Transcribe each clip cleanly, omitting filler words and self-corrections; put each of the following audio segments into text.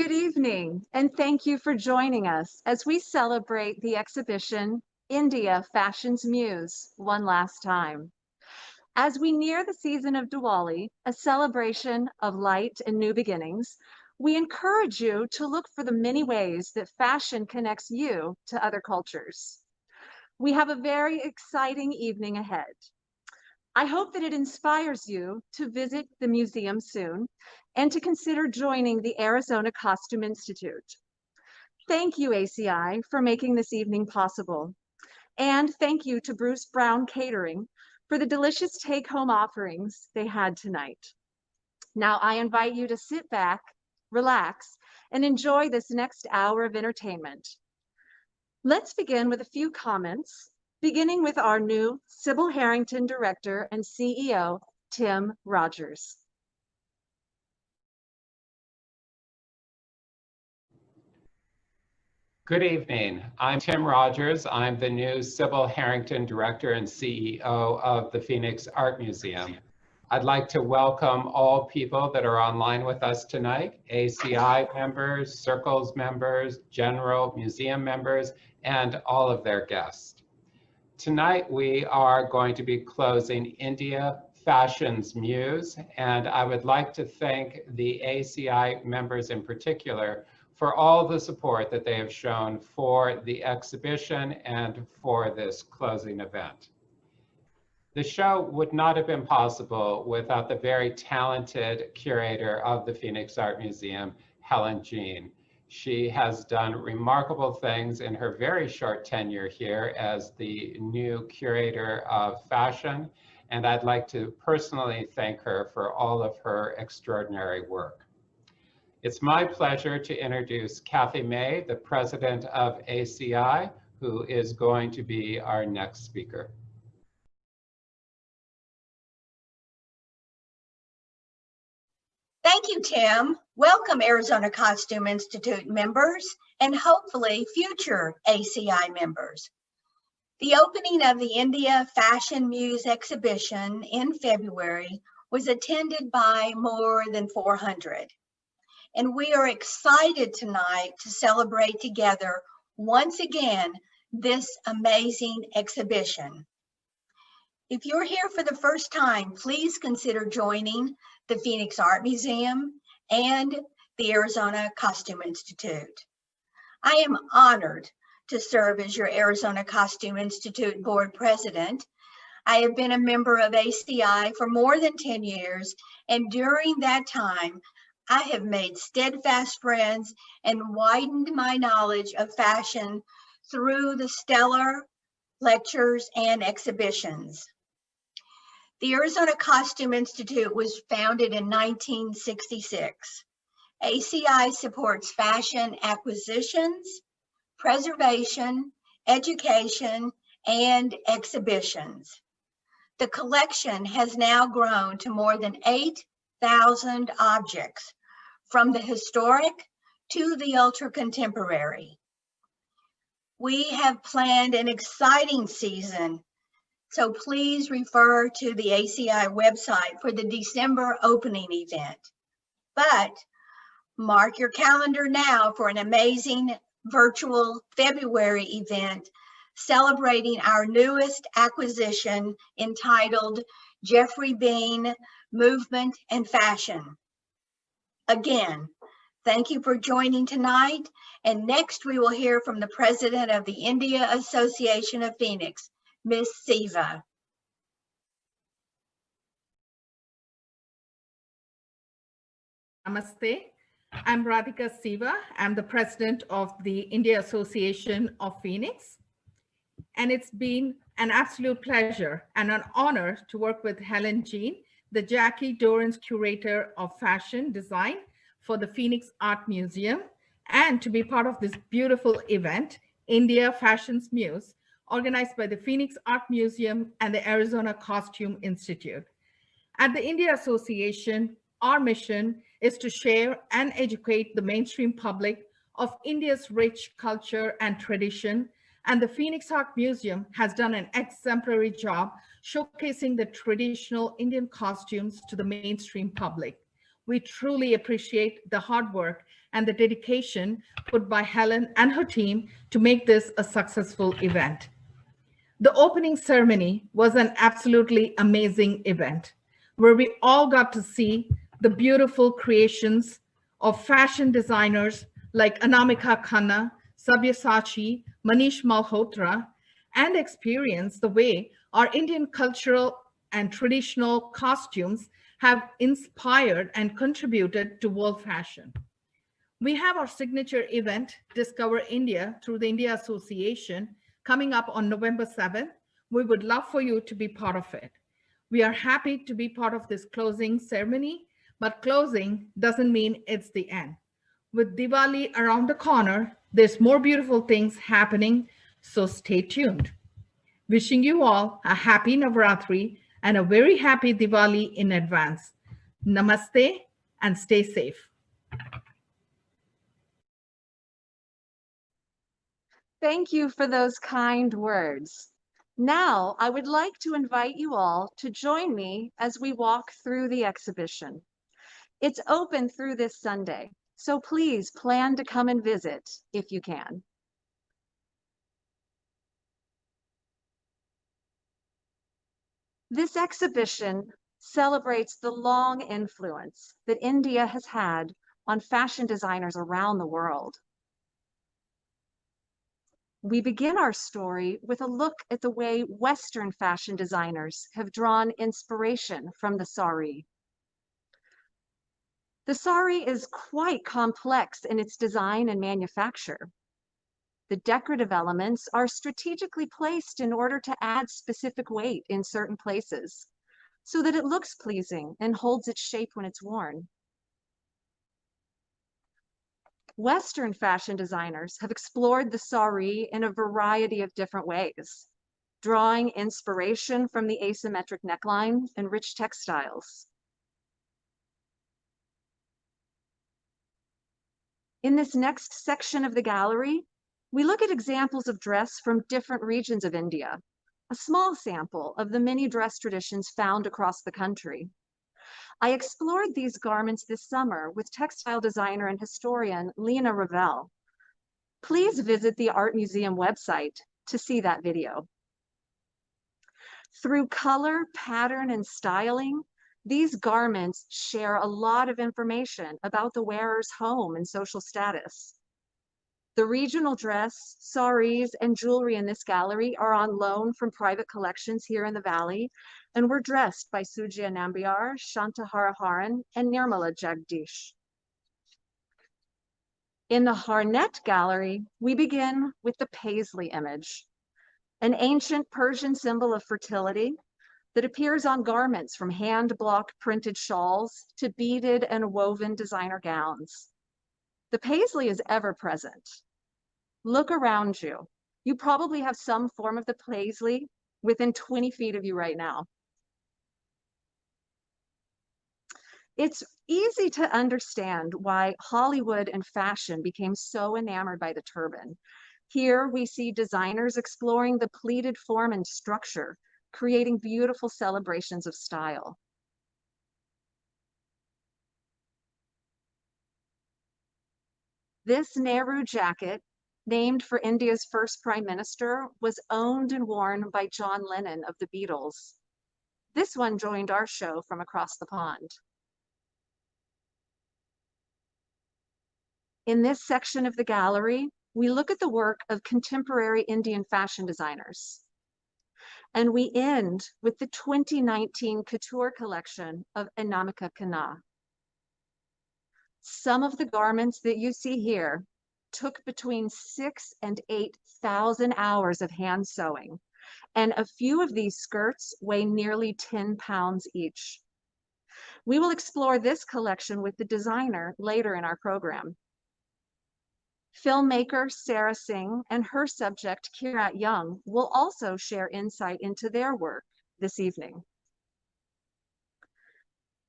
Good evening, and thank you for joining us as we celebrate the exhibition, India Fashions Muse, one last time. As we near the season of Diwali, a celebration of light and new beginnings, we encourage you to look for the many ways that fashion connects you to other cultures. We have a very exciting evening ahead. I hope that it inspires you to visit the museum soon and to consider joining the Arizona Costume Institute. Thank you, ACI, for making this evening possible. And thank you to Bruce Brown Catering for the delicious take-home offerings they had tonight. Now I invite you to sit back, relax, and enjoy this next hour of entertainment. Let's begin with a few comments, beginning with our new Sybil Harrington Director and CEO, Tim Rogers. Good evening. I'm Tim Rogers. I'm the new Sybil Harrington Director and CEO of the Phoenix Art Museum. I'd like to welcome all people that are online with us tonight, ACI members, Circles members, general museum members, and all of their guests. Tonight we are going to be closing India Fashion's Muse, and I would like to thank the ACI members in particular for all the support that they have shown for the exhibition and for this closing event. The show would not have been possible without the very talented curator of the Phoenix Art Museum, Helen Jean. She has done remarkable things in her very short tenure here as the new curator of fashion, and I'd like to personally thank her for all of her extraordinary work. It's my pleasure to introduce Kathy May, the president of ACI, who is going to be our next speaker. Thank you, Tim. Welcome, Arizona Costume Institute members and hopefully future ACI members. The opening of the India Fashion Muse exhibition in February was attended by more than 400. And we are excited tonight to celebrate together once again this amazing exhibition. If you're here for the first time, please consider joining the Phoenix Art Museum and the Arizona Costume Institute. I am honored to serve as your Arizona Costume Institute board president. I have been a member of ACI for more than 10 years, and during that time, I have made steadfast friends and widened my knowledge of fashion through the stellar lectures and exhibitions. The Arizona Costume Institute was founded in 1966. ACI supports fashion acquisitions, preservation, education, and exhibitions. The collection has now grown to more than 8,000 objects, from the historic to the ultra-contemporary. We have planned an exciting season, so please refer to the ACI website for the December opening event. But mark your calendar now for an amazing virtual February event celebrating our newest acquisition entitled Jeffrey Bean, Movement and Fashion. Again, thank you for joining tonight. And next we will hear from the president of the India Association of Phoenix, Ms. Siva. Namaste. I'm Radhika Siva. I'm the president of the India Association of Phoenix. And it's been an absolute pleasure and an honor to work with Helen Jean, the Jacquie Dorrance Curator of Fashion Design for the Phoenix Art Museum, and to be part of this beautiful event, India Fashion's Muse, organized by the Phoenix Art Museum and the Arizona Costume Institute. At the India Association, our mission is to share and educate the mainstream public of India's rich culture and tradition, and the Phoenix Art Museum has done an exemplary job showcasing the traditional Indian costumes to the mainstream public. We truly appreciate the hard work and the dedication put by Helen and her team to make this a successful event. The opening ceremony was an absolutely amazing event where we all got to see the beautiful creations of fashion designers like Anamika Khanna, Sabyasachi, Manish Malhotra, and experience the way our Indian cultural and traditional costumes have inspired and contributed to world fashion. We have our signature event, Discover India, through the India Association, coming up on November 7th. We would love for you to be part of it. We are happy to be part of this closing ceremony, but closing doesn't mean it's the end. With Diwali around the corner, There's more beautiful things happening, so stay tuned. Wishing you all a happy Navratri and a very happy Diwali in advance. Namaste and stay safe. Thank you for those kind words. Now, I would like to invite you all to join me as we walk through the exhibition. It's open through this Sunday, so please plan to come and visit if you can. This exhibition celebrates the long influence that India has had on fashion designers around the world. We begin our story with a look at the way Western fashion designers have drawn inspiration from the sari. The sari is quite complex in its design and manufacture. The decorative elements are strategically placed in order to add specific weight in certain places so that it looks pleasing and holds its shape when it's worn. Western fashion designers have explored the sari in a variety of different ways, drawing inspiration from the asymmetric neckline and rich textiles. In this next section of the gallery, we look at examples of dress from different regions of India, a small sample of the many dress traditions found across the country. I explored these garments this summer with textile designer and historian Lena Ravel. Please visit the Art Museum website to see that video. Through color, pattern, and styling, these garments share a lot of information about the wearer's home and social status. The regional dress, saris, and jewelry in this gallery are on loan from private collections here in the Valley and were dressed by Sujya Nambiar, Shanta Hariharan, and Nirmala Jagdish. In the Harnett Gallery, we begin with the Paisley image, an ancient Persian symbol of fertility that appears on garments from hand-block printed shawls to beaded and woven designer gowns. The Paisley is ever present. Look around you. You probably have some form of the Paisley within 20 feet of you right now. It's easy to understand why Hollywood and fashion became so enamored by the turban. Here we see designers exploring the pleated form and structure, creating beautiful celebrations of style. This Nehru jacket, named for India's first prime minister, was owned and worn by John Lennon of the Beatles. This one joined our show from across the pond. In this section of the gallery, we look at the work of contemporary Indian fashion designers. And we end with the 2019 Couture collection of Anamika Khanna. Some of the garments that you see here took between 6,000 and 8,000 hours of hand sewing, and a few of these skirts weigh nearly 10 pounds each. We will explore this collection with the designer later in our program. Filmmaker Sarah Singh and her subject Kirat Young will also share insight into their work this evening.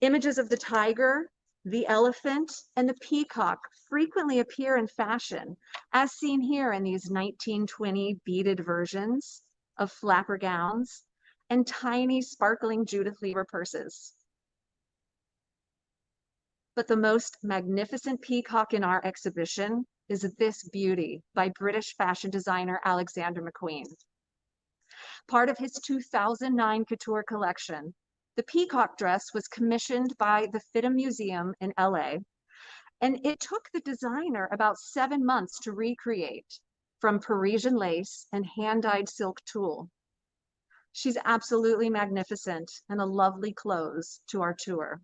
Images of the tiger, the elephant, and the peacock frequently appear in fashion, as seen here in these 1920 beaded versions of flapper gowns and tiny sparkling Judith Leiber purses. But the most magnificent peacock in our exhibition is this beauty by British fashion designer Alexander McQueen. Part of his 2009 Couture collection, the peacock dress was commissioned by the FIDM Museum in LA, and it took the designer about 7 months to recreate from Parisian lace and hand-dyed silk tulle. She's absolutely magnificent and a lovely close to our tour.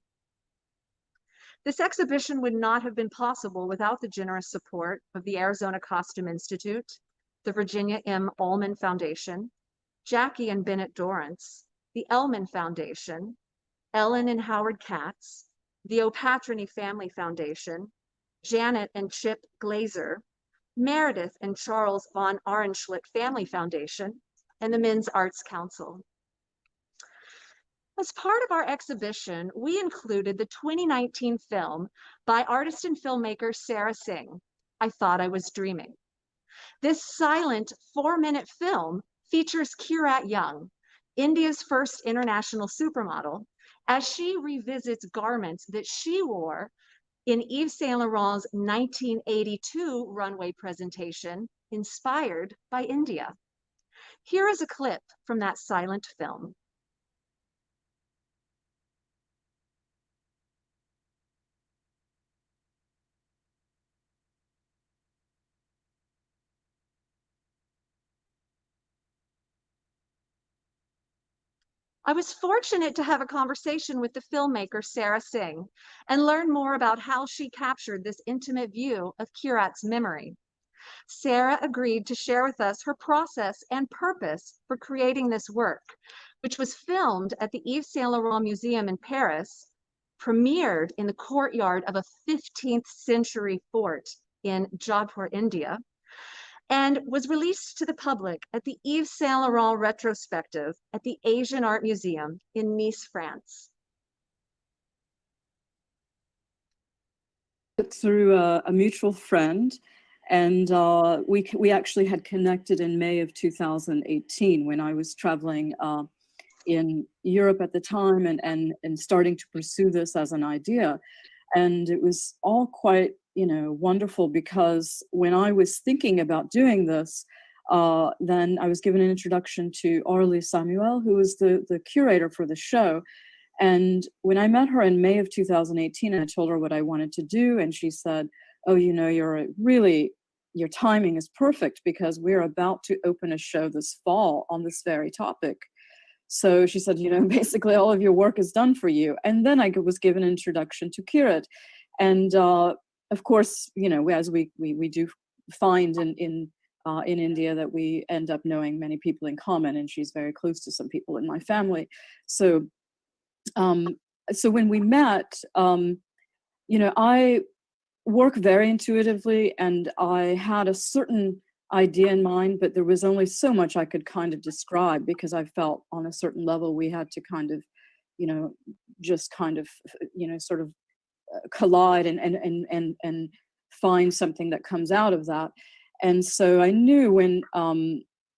This exhibition would not have been possible without the generous support of the Arizona Costume Institute, the Virginia M. Ullman Foundation, Jacquie and Bennett Dorrance, the Ellman Foundation, Ellen and Howard Katz, the Opatrny Family Foundation, Janet and Chip Glaser, Meredith and Charles von Arentschildt Family Foundation, and the Men's Arts Council. As part of our exhibition, we included the 2019 film by artist and filmmaker Sarah Singh, I Thought I Was Dreaming. This silent 4-minute film features Kirat Young, India's first international supermodel, as she revisits garments that she wore in Yves Saint Laurent's 1982 runway presentation, inspired by India. Here is a clip from that silent film. I was fortunate to have a conversation with the filmmaker Sarah Singh and learn more about how she captured this intimate view of Kirat's memory. Sarah agreed to share with us her process and purpose for creating this work, which was filmed at the Yves Saint Laurent Museum in Paris, premiered in the courtyard of a 15th century fort in Jaipur, India, and was released to the public at the Yves Saint Laurent retrospective at the Asian Art Museum in Nice, France. Through a mutual friend, and we actually had connected in May of 2018 when I was traveling in Europe at the time and starting to pursue this as an idea. And it was all quite, wonderful, because when I was thinking about doing this, then I was given an introduction to Aurélie Samuel, who was the curator for the show. And when I met her in May of 2018, I told her what I wanted to do, and she said, oh, your timing is perfect, because we're about to open a show this fall on this very topic. So she said, basically all of your work is done for you. And then I was given an introduction to Kirat. And of course, as we do find in India, that we end up knowing many people in common, and she's very close to some people in my family. So when we met, I work very intuitively, and I had a certain idea in mind, but there was only so much I could kind of describe, because I felt on a certain level we had to kind of, sort of collide and find something that comes out of that. And so I knew when,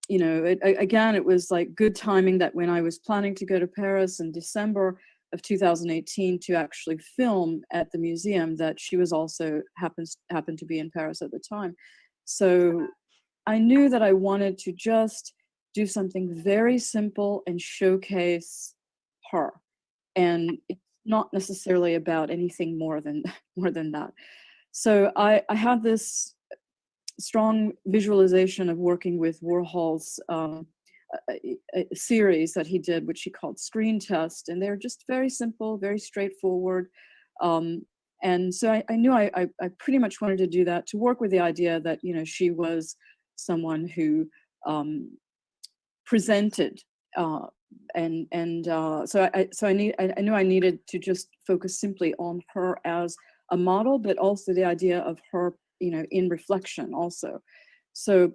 again, it was like good timing that when I was planning to go to Paris in December of 2018 to actually film at the museum, that she was also happened to be in Paris at the time. So I knew that I wanted to just do something very simple and showcase her. And it's not necessarily about anything more than that. So I had this strong visualization of working with Warhol's a series that he did, which he called Screen Test, and they're just very simple, very straightforward. And so I knew I pretty much wanted to do that, to work with the idea that she was someone who presented, so I knew I needed to just focus simply on her as a model, but also the idea of her, in reflection also. So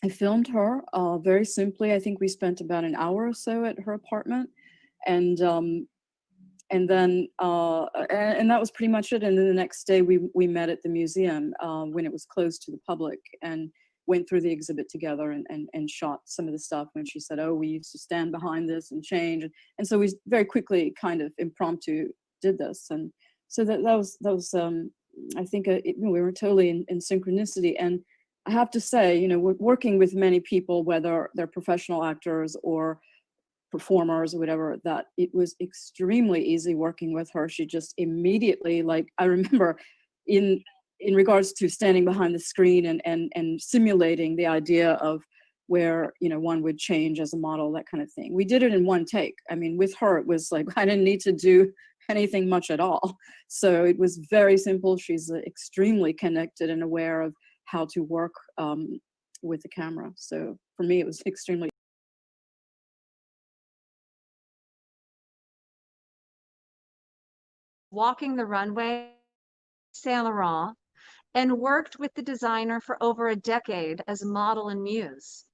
I filmed her very simply. I think we spent about an hour or so at her apartment, and then that was pretty much it. And then the next day we met at the museum when it was closed to the public, and went through the exhibit together and shot some of the stuff when she said, oh, we used to stand behind this and change. And so we very quickly kind of impromptu did this. And so that was I think we were totally in synchronicity. And I have to say, we're working with many people, whether they're professional actors or performers or whatever, that it was extremely easy working with her. She just immediately, like, I remember in regards to standing behind the screen and simulating the idea of where, one would change as a model, that kind of thing. We did it in one take. I mean, with her, it was like, I didn't need to do anything much at all. So it was very simple. She's extremely connected and aware of how to work with the camera. So for me, it was extremely. Walking the runway, Saint Laurent, and worked with the designer for over a decade as a model in Muse.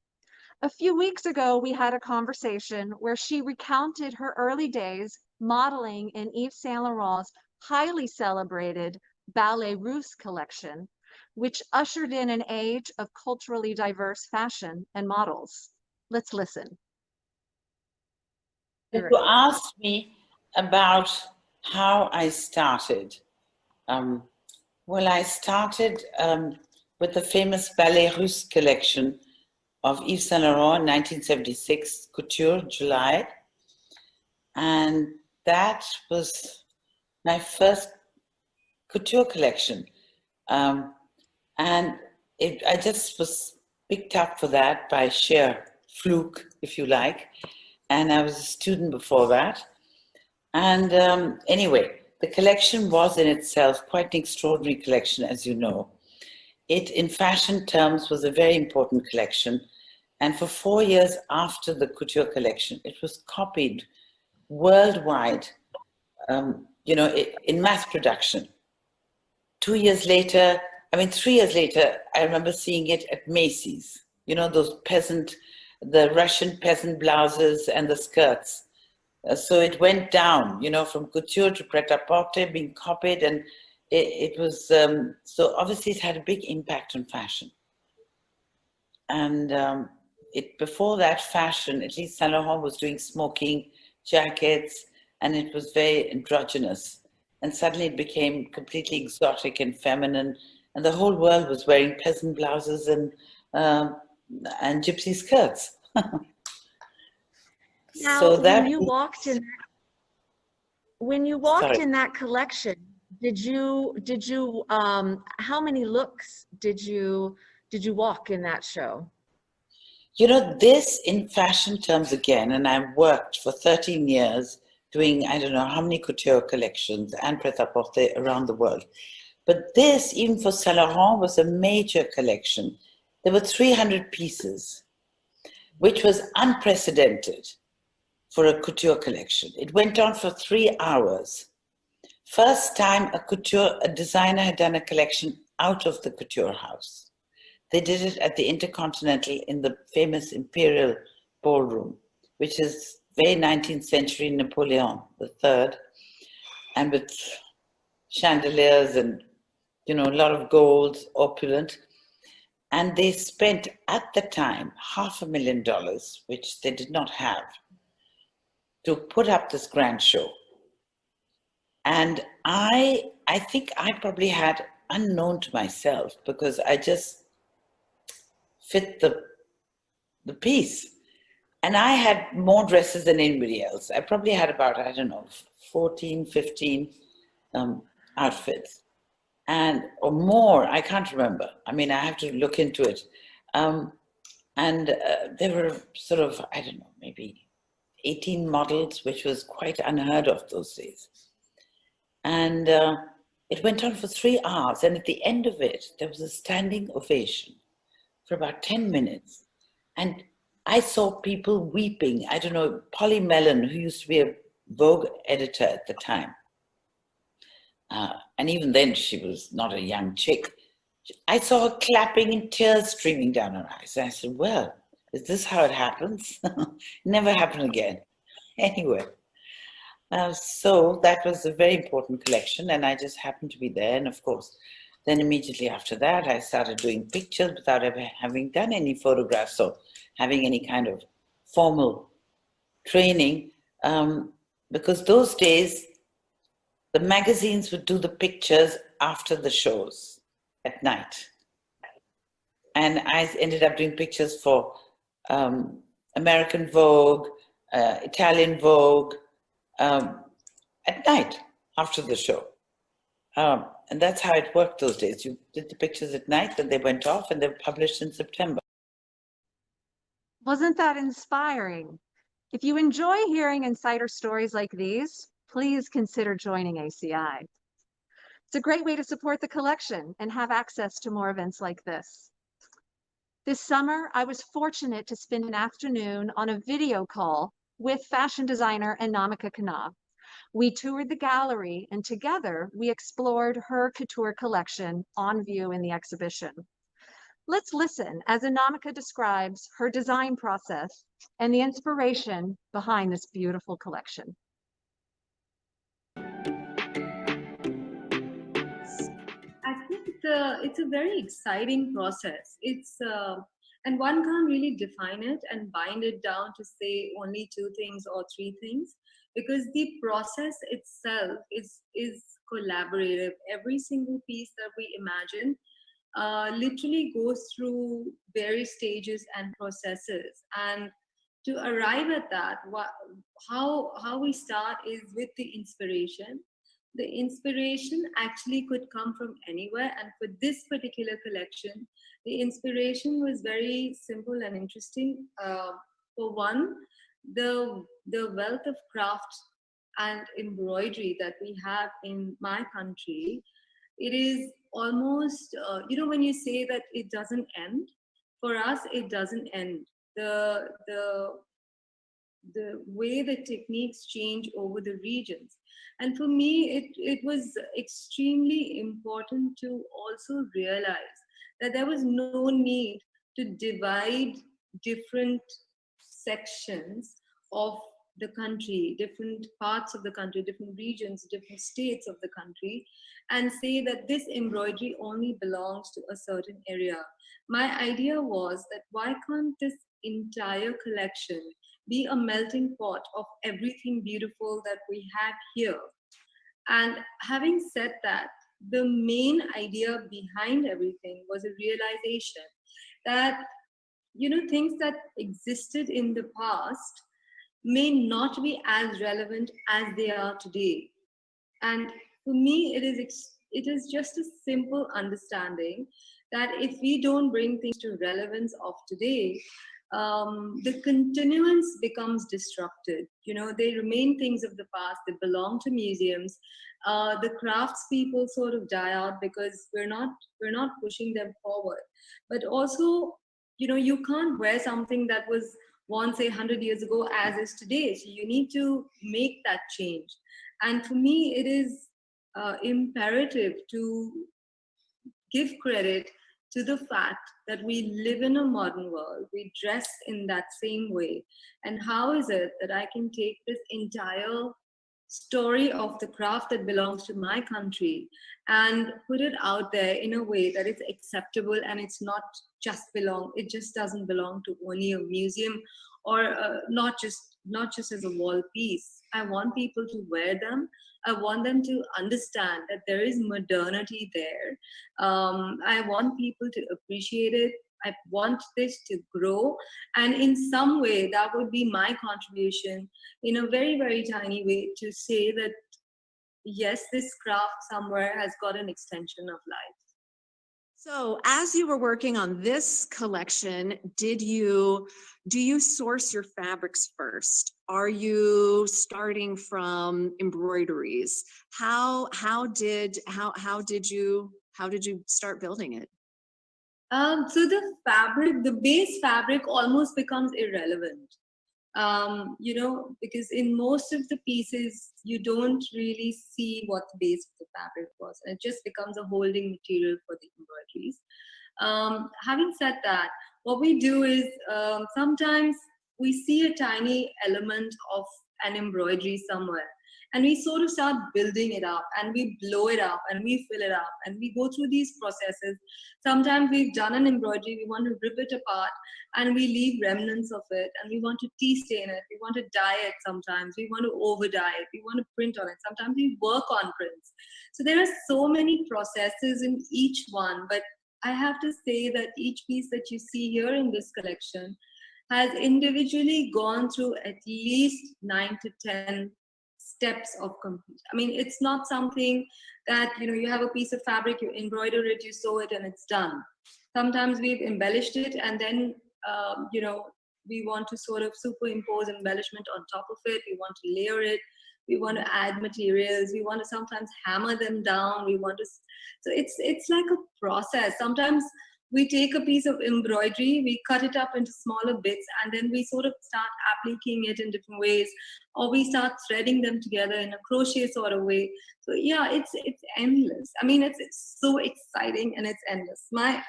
A few weeks ago, we had a conversation where she recounted her early days modeling in Yves Saint Laurent's highly celebrated Ballet Russe collection, which ushered in an age of culturally diverse fashion and models. Let's listen. You asked me about how I started. Well, I started with the famous Ballet Russe collection of Yves Saint Laurent, 1976, Couture, July. And that was my first couture collection. And I just was picked up for that by sheer fluke, if you like. And I was a student before that. And anyway, the collection was in itself quite an extraordinary collection, as you know. It, in fashion terms, was a very important collection. And for 4 years after the couture collection, it was copied worldwide, in mass production. 3 years later, I remember seeing it at Macy's, those the Russian peasant blouses and the skirts. So it went down, from couture to pret-a-porter, being copied, and it was, so obviously it had a big impact on fashion. And before that, fashion, at least Saint Laurent was doing smoking jackets, and it was very androgynous. And suddenly it became completely exotic and feminine, and the whole world was wearing peasant blouses and gypsy skirts. Now, So that when you walked in that collection, did you how many looks did you walk in that show? This in fashion terms again, and I worked for 13 years doing, I don't know how many couture collections and pret-a-porter around the world. But this, even for Saint Laurent, was a major collection. There were 300 pieces, which was unprecedented for a couture collection. It went on for 3 hours. First time a designer had done a collection out of the couture house. They did it at the Intercontinental in the famous Imperial Ballroom, which is very 19th century Napoleon III, and with chandeliers and, a lot of gold, opulent. And they spent at the time $500,000, which they did not have, to put up this grand show. And I think I probably had, unknown to myself, because I just fit the piece. And I had more dresses than anybody else. I probably had about, 14, 15 outfits, or more, I can't remember. I have to look into it. There were sort of, maybe 18 models, which was quite unheard of those days. And it went on for 3 hours. And at the end of it, there was a standing ovation for about 10 minutes. And I saw people weeping. Polly Mellon, who used to be a Vogue editor at the time. And even then, she was not a young chick. I saw her clapping and tears streaming down her eyes. And I said, well, is this how it happens? Never happened again. Anyway, so that was a very important collection, and I just happened to be there. And of course, then immediately after that, I started doing pictures without ever having done any photographs or having any kind of formal training, because those days, the magazines would do the pictures after the shows at night. And I ended up doing pictures for American Vogue, Italian Vogue, at night after the show. And that's how it worked those days. You did the pictures at night, and they went off, and they were published in September. Wasn't that inspiring? If you enjoy hearing insider stories like these, please consider joining ACI. It's a great way to support the collection and have access to more events like this. This summer, I was fortunate to spend an afternoon on a video call with fashion designer Anamika Khanna. We toured the gallery, and together we explored her couture collection on view in the exhibition. Let's listen as Anamika describes her design process and the inspiration behind this beautiful collection. I think it's a very exciting process. And one can't really define it and bind it down to say only 2 things or 3 things, because the process itself is collaborative. Every single piece that we imagine literally goes through various stages and processes. And to arrive at that, how we start is with the inspiration. The inspiration actually could come from anywhere. And for this particular collection, the inspiration was very simple and interesting. For one, the wealth of craft and embroidery that we have in my country, it is almost, when you say that it doesn't end, for us, it doesn't end. The way the techniques change over the regions. And for me, it was extremely important to also realize that there was no need to divide different sections of the country, different parts of the country, different regions, different states of the country, and say that this embroidery only belongs to a certain area. My idea was that why can't this entire collection be a melting pot of everything beautiful that we have here? And having said that, the main idea behind everything was a realization that, things that existed in the past may not be as relevant as they are today. And for me, it is just a simple understanding that if we don't bring things to relevance of today, the continuance becomes disrupted. They remain things of the past. They belong to museums. The craftspeople sort of die out because we're not pushing them forward. But also, you can't wear something that was once 100 years ago as is today. So you need to make that change. And for me, it is imperative to give credit to the fact that we live in a modern world, we dress in that same way. And how is it that I can take this entire story of the craft that belongs to my country and put it out there in a way that it's acceptable, and it just doesn't belong to only a museum or not just as a wall piece. I want people to wear them. I want them to understand that there is modernity there. I want people to appreciate it. I want this to grow. And in some way, that would be my contribution in a very, very tiny way to say that, yes, this craft somewhere has got an extension of life. So as you were working on this collection, do you source your fabrics first? Are you starting from embroideries? How did you start building it? So the base fabric almost becomes irrelevant. Because in most of the pieces, you don't really see what the base of the fabric was. And it just becomes a holding material for the embroideries. Having said that, what we do is sometimes we see a tiny element of an embroidery somewhere, and we sort of start building it up, and we blow it up, and we fill it up, and we go through these processes. Sometimes we've done an embroidery, we want to rip it apart, and we leave remnants of it, and we want to tea stain it, we want to dye it sometimes, we want to over dye it, we want to print on it, sometimes we work on prints. So there are so many processes in each one, but I have to say that each piece that you see here in this collection has individually gone through at least 9 to 10 steps of complete. I mean, it's not something that, you have a piece of fabric, you embroider it, you sew it, and it's done. Sometimes we've embellished it, and then, we want to sort of superimpose embellishment on top of it. We want to layer it. We want to add materials. We want to sometimes hammer them down. So it's like a process. Sometimes we take a piece of embroidery, we cut it up into smaller bits, and then we sort of start appliquing it in different ways, or we start threading them together in a crochet sort of way. So yeah, it's endless. I mean, it's so exciting and it's endless. My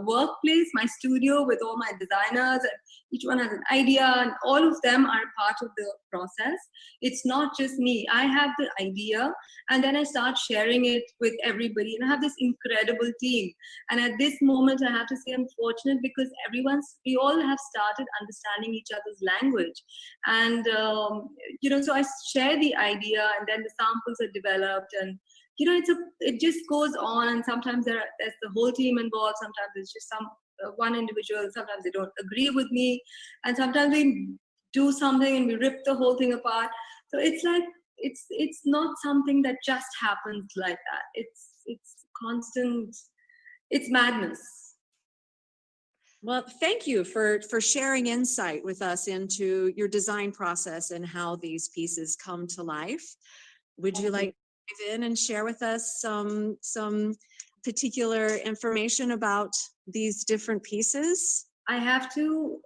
workplace, my studio with all my designers, and each one has an idea, and all of them are part of the process. It's not just me. I have the idea, and then I start sharing it with everybody, and I have this incredible team. And at this moment, I have to say I'm fortunate because we all have started understanding each other's language. And, so I share the idea, and then the samples are developed, and, it just goes on. And sometimes there's the whole team involved. Sometimes it's just one individual. Sometimes they don't agree with me. And sometimes we do something and we rip the whole thing apart. So it's like, it's not something that just happens like that. It's constant. It's madness. Well, thank you for sharing insight with us into your design process and how these pieces come to life. Would you like to dive in and share with us some particular information about these different pieces? I have to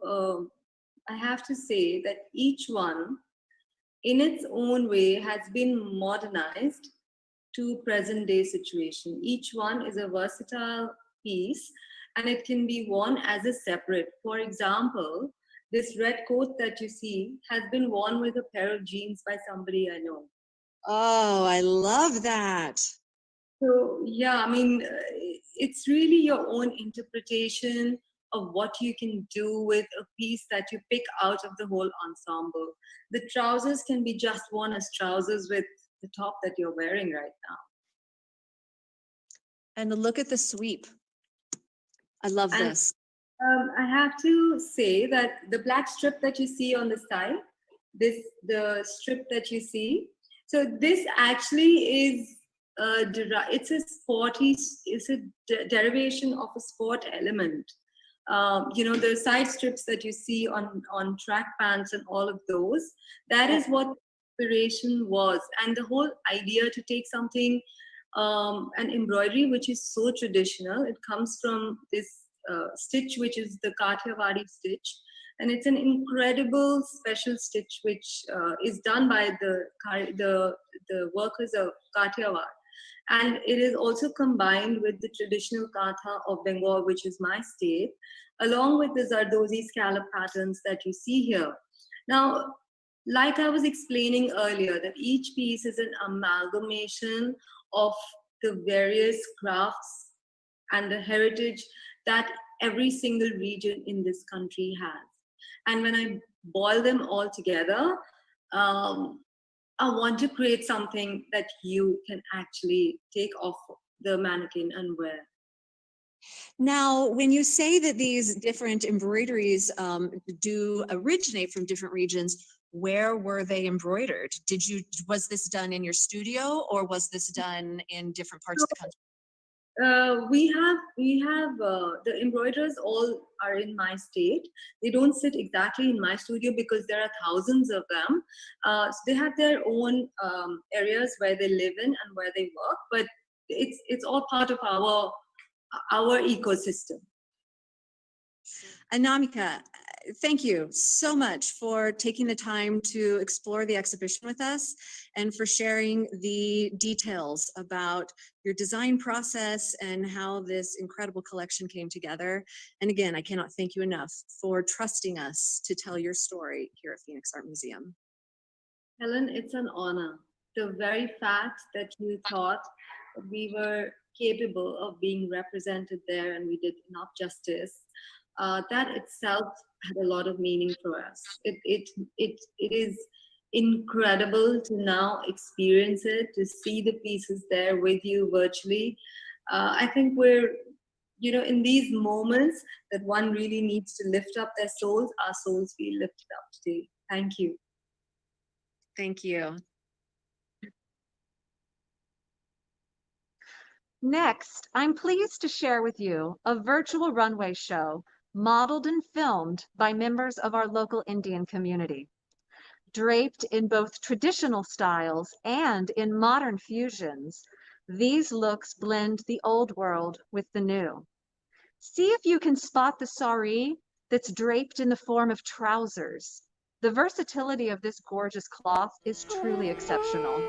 say that each one, in its own way, has been modernized to present day situation. Each one is a versatile piece, and it can be worn as a separate. For example, this red coat that you see has been worn with a pair of jeans by somebody I know. Oh, I love that. So yeah, I mean, it's really your own interpretation of what you can do with a piece that you pick out of the whole ensemble. The trousers can be just worn as trousers with the top that you're wearing right now. And look at the sweep. I love this. I have to say that the black strip that you see on the side, the strip that you see, so this actually is it's a derivation of a sport element. The side strips that you see on track pants and all of those, that is what the inspiration was. And the whole idea to take something, an embroidery, which is so traditional, it comes from this stitch, which is the Kathiawadi stitch. And it's an incredible special stitch, which is done by the workers of Kathiawad. And it is also combined with the traditional Katha of Bengal, which is my state, along with the Zardozi scallop patterns that you see here. Now, like I was explaining earlier, that each piece is an amalgamation of the various crafts and the heritage that every single region in this country has. And when I boil them all together, I want to create something that you can actually take off the mannequin and wear. Now, when you say that these different embroideries do originate from different regions, where were they embroidered? Was this done in your studio, or was this done in different parts of the country? We have the embroiderers all are in my state. They don't sit exactly in my studio because there are thousands of them. So they have their own areas where they live in and where they work, but it's all part of our ecosystem. Anamika, thank you so much for taking the time to explore the exhibition with us and for sharing the details about your design process and how this incredible collection came together. And again, I cannot thank you enough for trusting us to tell your story here at Phoenix Art Museum. Helen, it's an honor. The very fact that you thought we were capable of being represented there and we did enough justice, that itself had a lot of meaning for us. It is incredible to now experience it, to see the pieces there with you virtually. I think we're, in these moments that one really needs to lift up their souls, our souls feel lifted up today. Thank you. Thank you. Next, I'm pleased to share with you a virtual runway show modeled and filmed by members of our local Indian community. Draped in both traditional styles and in modern fusions, these looks blend the old world with the new. See if you can spot the sari that's draped in the form of trousers. The versatility of this gorgeous cloth is truly exceptional.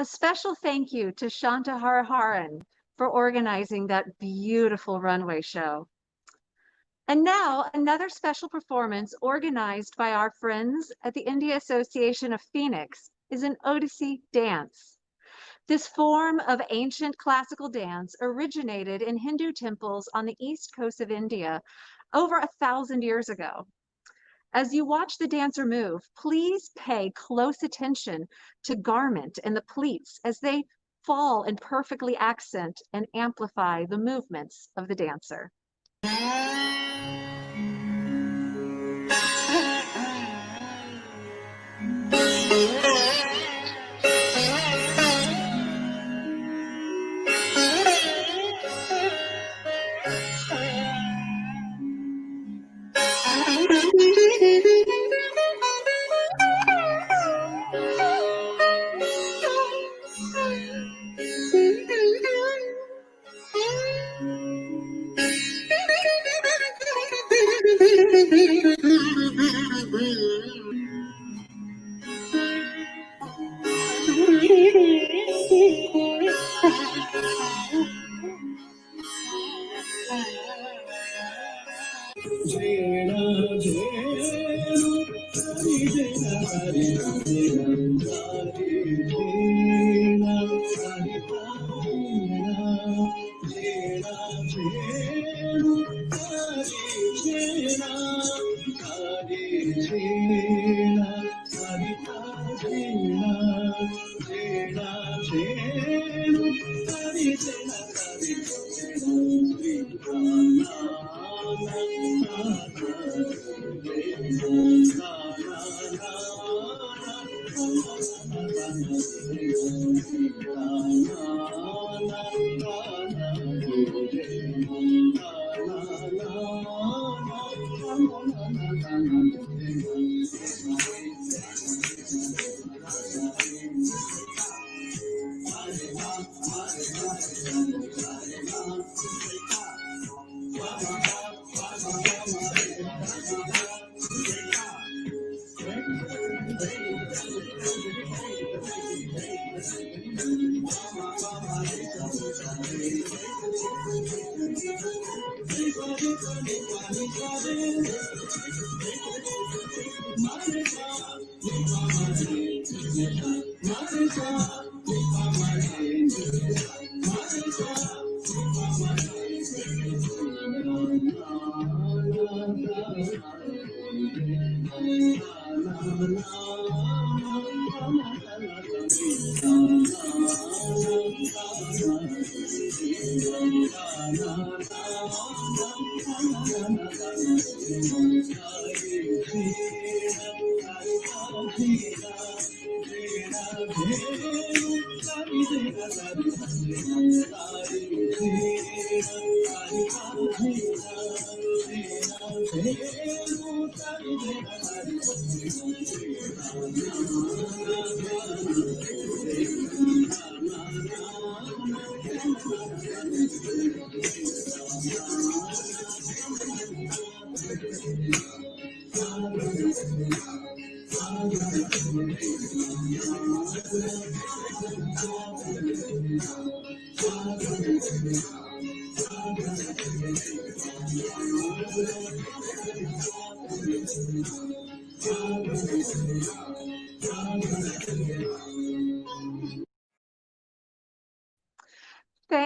A special thank you to Shanta Hariharan for organizing that beautiful runway show. And now another special performance organized by our friends at the India Association of Phoenix is an Odissi dance. This form of ancient classical dance originated in Hindu temples on the east coast of India over 1,000 years ago. As you watch the dancer move, please pay close attention to garment and the pleats as they fall and perfectly accent and amplify the movements of the dancer.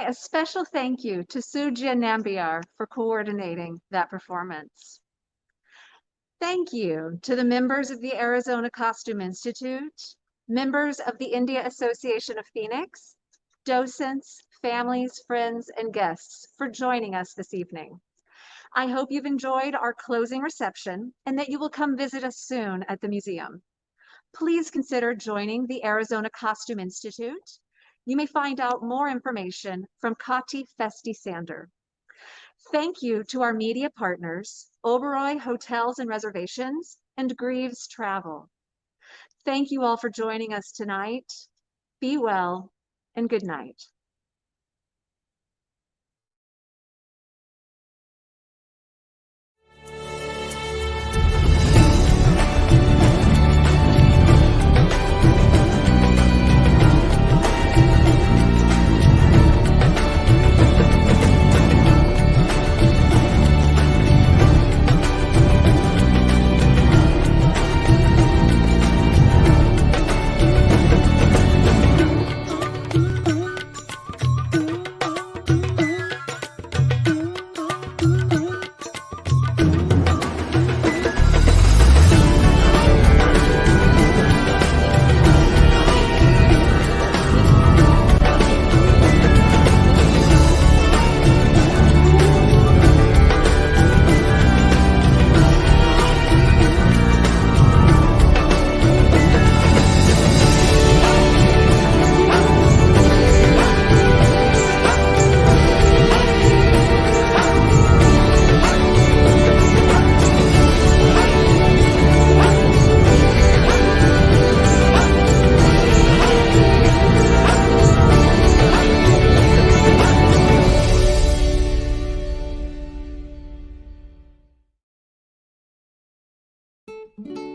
A special thank you to Sujya Nambiar for coordinating that performance. Thank you to the members of the Arizona Costume Institute, members of the India Association of Phoenix, docents, families, friends, and guests for joining us this evening. I hope you've enjoyed our closing reception and that you will come visit us soon at the museum. Please consider joining the Arizona Costume Institute. You may find out more information from Kati Festi Sander. Thank you to our media partners, Oberoi Hotels and Reservations and Greaves Travel. Thank you all for joining us tonight. Be well and good night. you.